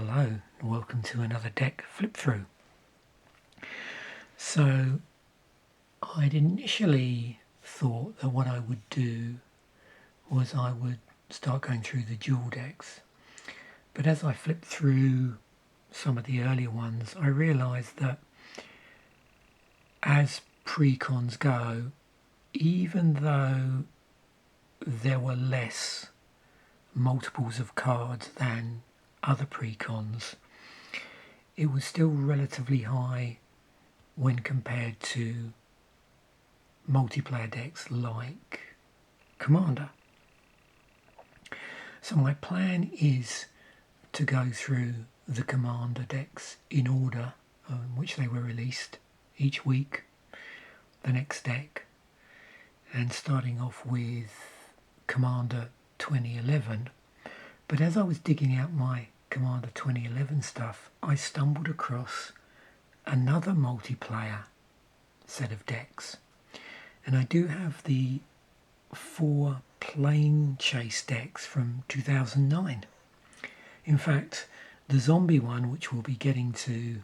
Hello, and welcome to another deck flip through. So I'd initially thought that what I would do was I would start going through the dual decks, but as I flipped through some of the earlier ones, I realised that as pre-cons go, even though there were less multiples of cards than other pre-cons, it was still relatively high when compared to multiplayer decks like Commander. So my plan is to go through the Commander decks in order in which they were released each week, the next deck, and starting off with Commander 2011. But as I was digging out my Commander 2011 stuff, I stumbled across another multiplayer set of decks. And I do have the 4 Planechase decks from 2009. In fact, the zombie one, which we'll be getting to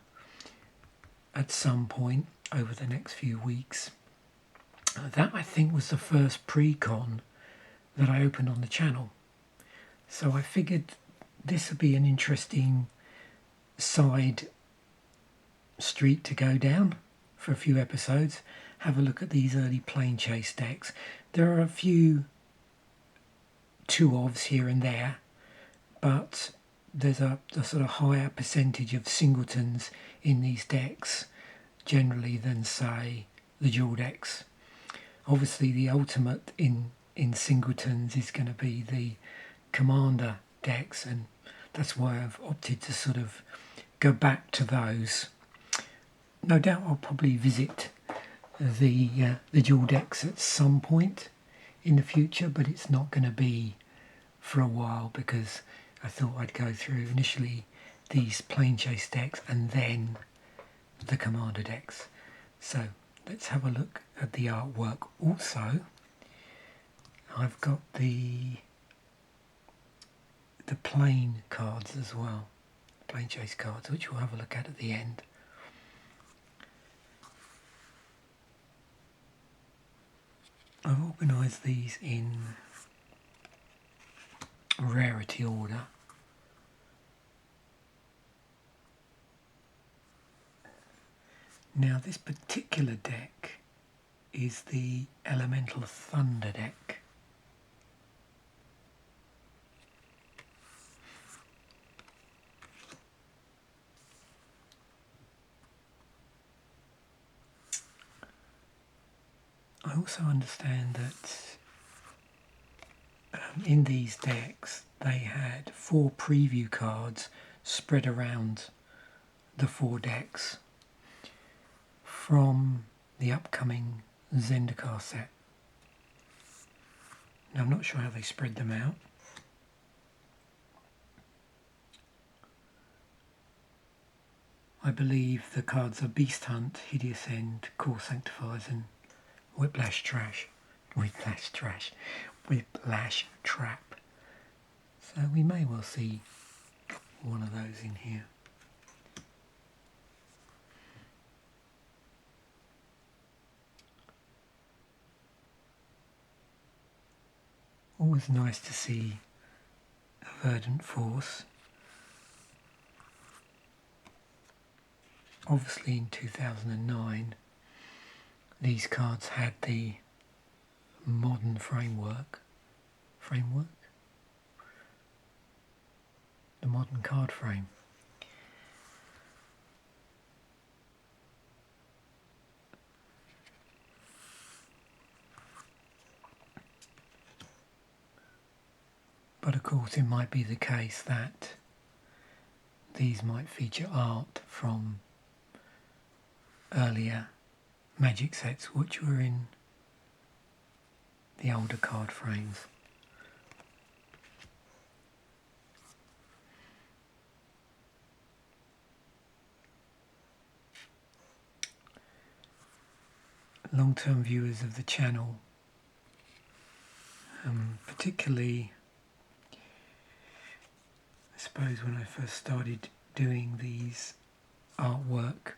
at some point over the next few weeks, that I think was the first pre-con that I opened on the channel. So I figured this would be an interesting side street to go down for a few episodes. Have a look at these early Planechase decks. There are a few 2-ofs here and there, but there's a sort of higher percentage of singletons in these decks generally than, say, the dual decks. Obviously the ultimate in singletons is going to be the Commander decks, and that's why I've opted to sort of go back to those. No doubt I'll probably visit the dual decks at some point in the future, but it's not going to be for a while because I thought I'd go through initially these Planechase decks and then the Commander decks. So let's have a look at the artwork. Also, I've got the plane cards as well, Planechase cards, which we'll have a look at the end. I've organised these in rarity order. Now this particular deck is the Elemental Thunder deck. I also understand that in these decks they had 4 preview cards spread around the 4 decks from the upcoming Zendikar set. Now I'm not sure how they spread them out. I believe the cards are Beast Hunt, Hideous End, Core Sanctifiers and Whiplash Trap. So we may well see one of those in here. Always nice to see a Verdant Force. Obviously in 2009 these cards had the modern framework, the modern card frame. But of course it might be the case that these might feature art from earlier Magic sets which were in the older card frames. Long-term viewers of the channel, particularly suppose when I first started doing these artwork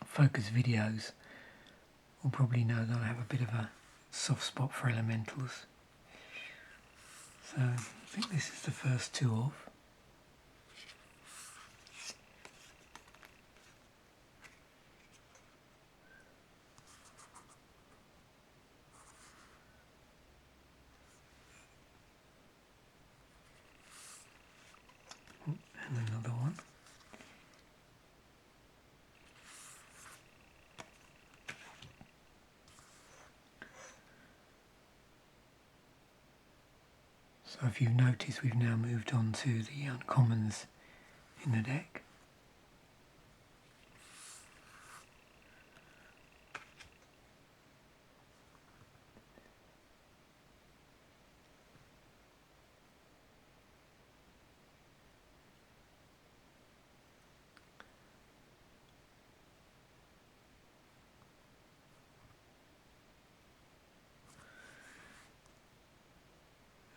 focus videos, will probably know that I have a bit of a soft spot for elementals. So I think this is the first two off. And another one. So if you've noticed, we've now moved on to the uncommons in the deck.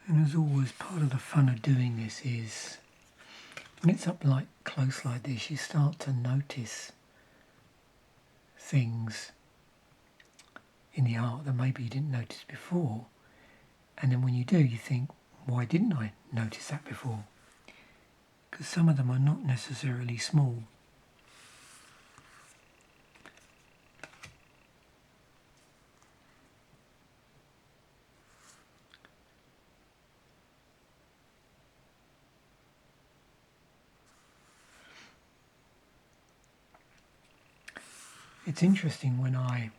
And as always, part of the fun of doing this is when it's up like close like this, you start to notice things in the art that maybe you didn't notice before. And then when you do, you think, why didn't I notice that before? Because some of them are not necessarily small. It's interesting when I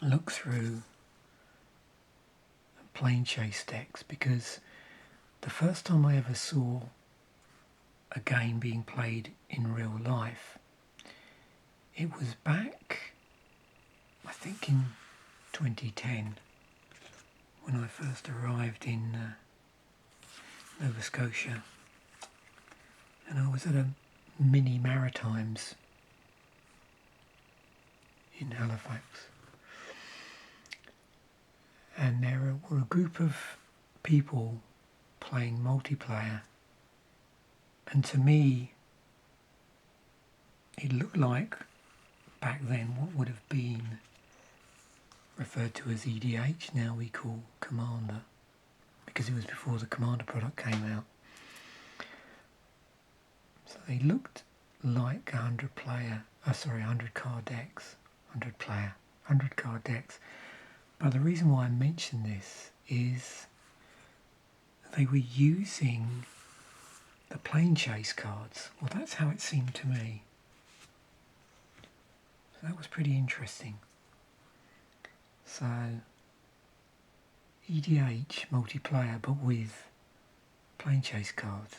look through Planechase decks, because the first time I ever saw a game being played in real life, it was back, I think in 2010, when I first arrived in Nova Scotia, and I was at a mini Maritimes in Halifax, and there were a group of people playing multiplayer, and to me it looked like back then what would have been referred to as EDH, now we call Commander, because it was before the Commander product came out. So they looked like 100 card decks, 100 player, 100 card decks. But the reason why I mention this is they were using the Planechase cards. Well, that's how it seemed to me. So that was pretty interesting. So EDH multiplayer, but with Planechase cards.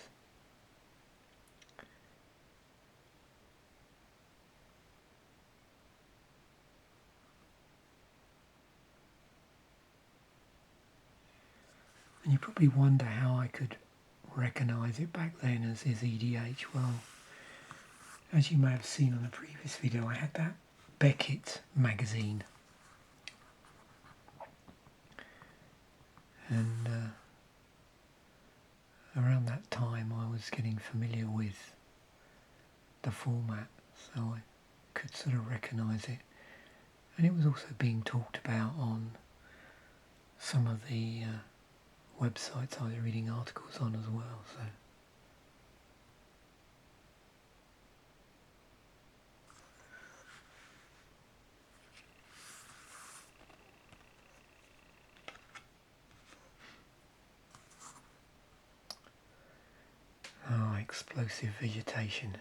And you probably wonder how I could recognise it back then as EDH. Well, as you may have seen on a previous video, I had that Beckett magazine. And around that time I was getting familiar with the format, so I could sort of recognise it. And it was also being talked about on some of the websites I was reading articles on as well. So explosive vegetation.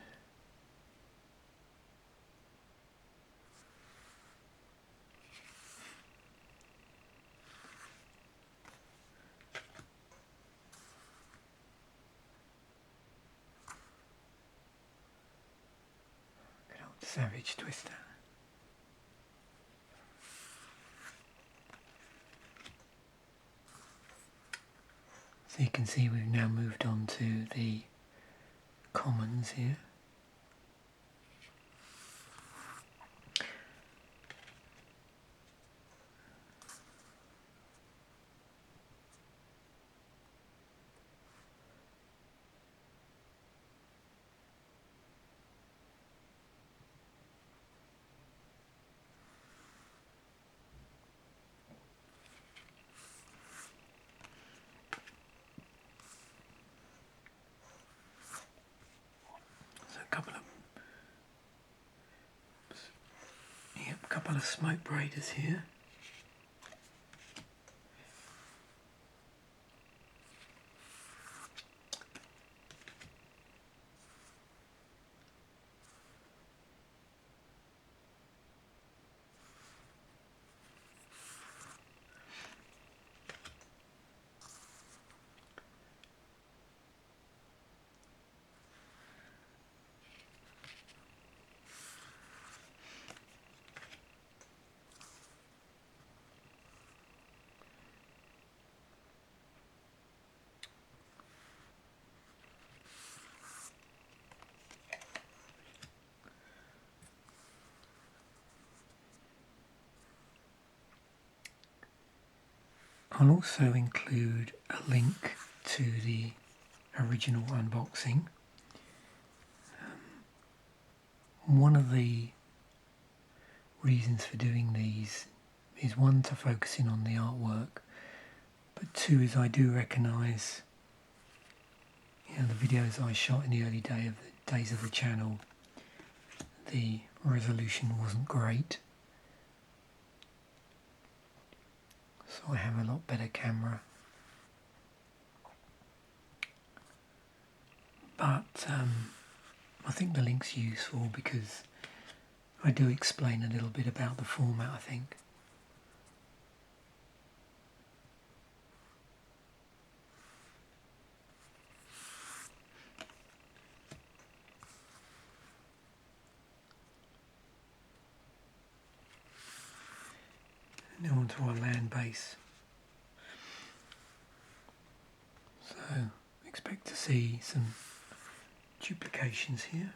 Good old Savage Twister. So you can see we've now moved on to the commons here. smoke braiders here. I'll also include a link to the original unboxing. One of the reasons for doing these is one, to focus in on the artwork, but two is I do recognise, the videos I shot in the early days of the channel, the resolution wasn't great. So I have a lot better camera. But I think the link's useful because I do explain a little bit about the format, I think. Now onto our land base. So expect to see some duplications here.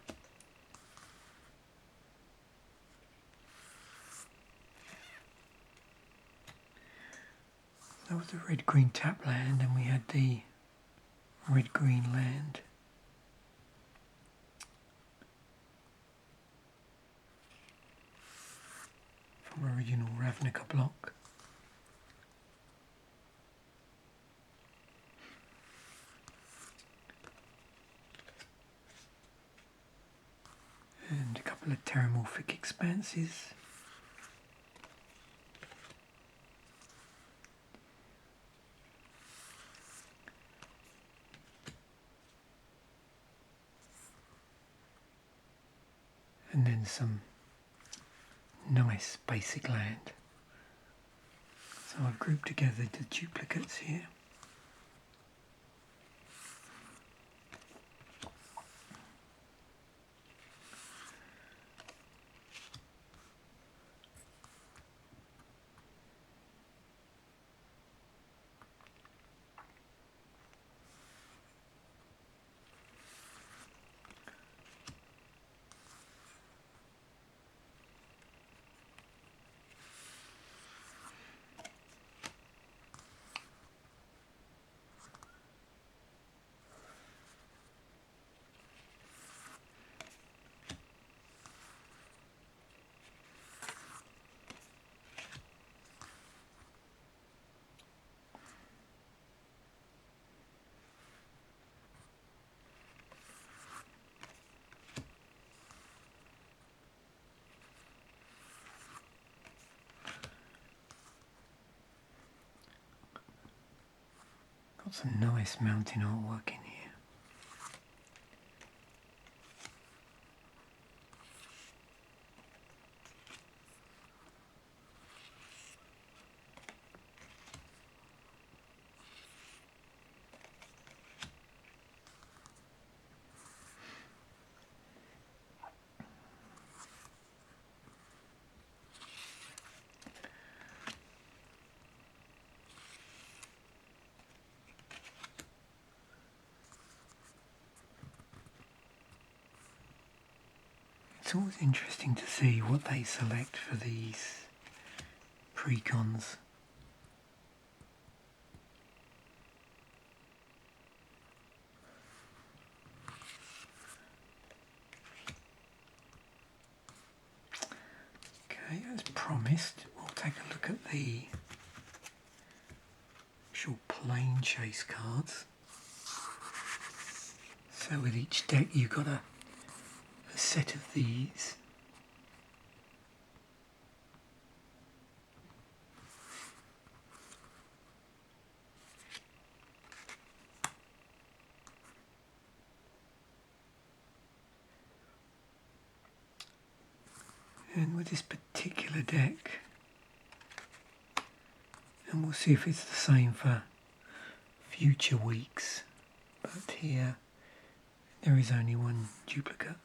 That was the red-green tap land, and we had the red-green land. From original Ravnica block. And a couple of terramorphic expanses. And then some nice basic land. So I've grouped together the duplicates here. Got some nice mountain artwork in here. It's always interesting to see what they select for these precons. Okay, as promised, we'll take a look at the actual Planechase cards. So with each deck you've got a set of these. And with this particular deck, and we'll see if it's the same for future weeks, but here there is only one duplicate.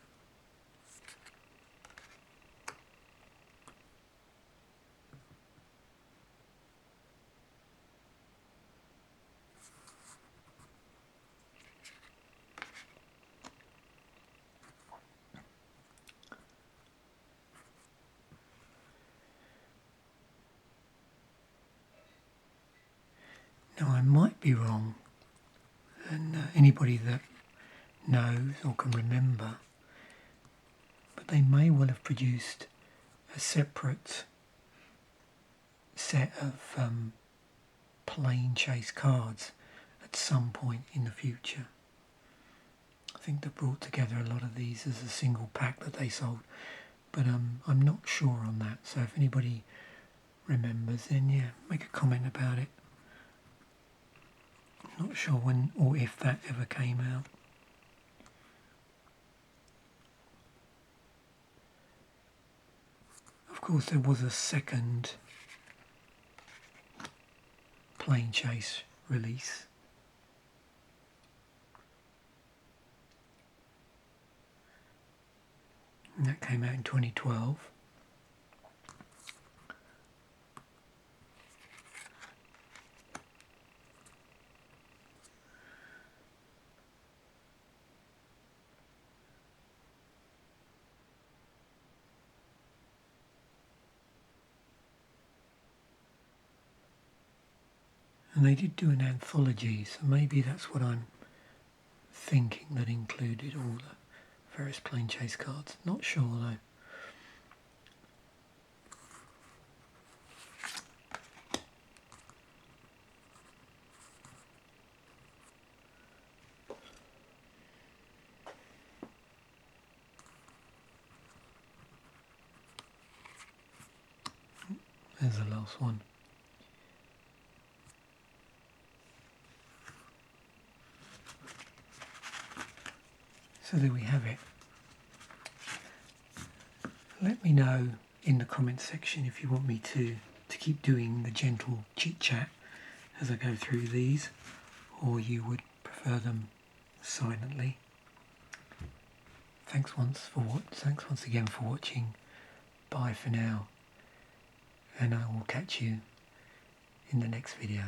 Now I might be wrong, and anybody that knows or can remember, but they may well have produced a separate set of Planechase cards at some point in the future. I think they brought together a lot of these as a single pack that they sold, but I'm not sure on that, so if anybody remembers, then yeah, make a comment about it. Not sure when or if that ever came out. Of course, there was a second Planechase release. And that came out in 2012. And they did do an anthology, so maybe that's what I'm thinking, that included all the various Planechase cards. Not sure though. There's the last one. So there we have it. Let me know in the comment section if you want me to keep doing the gentle chit chat as I go through these, or you would prefer them silently. Thanks once again for watching. Bye for now, and I will catch you in the next video.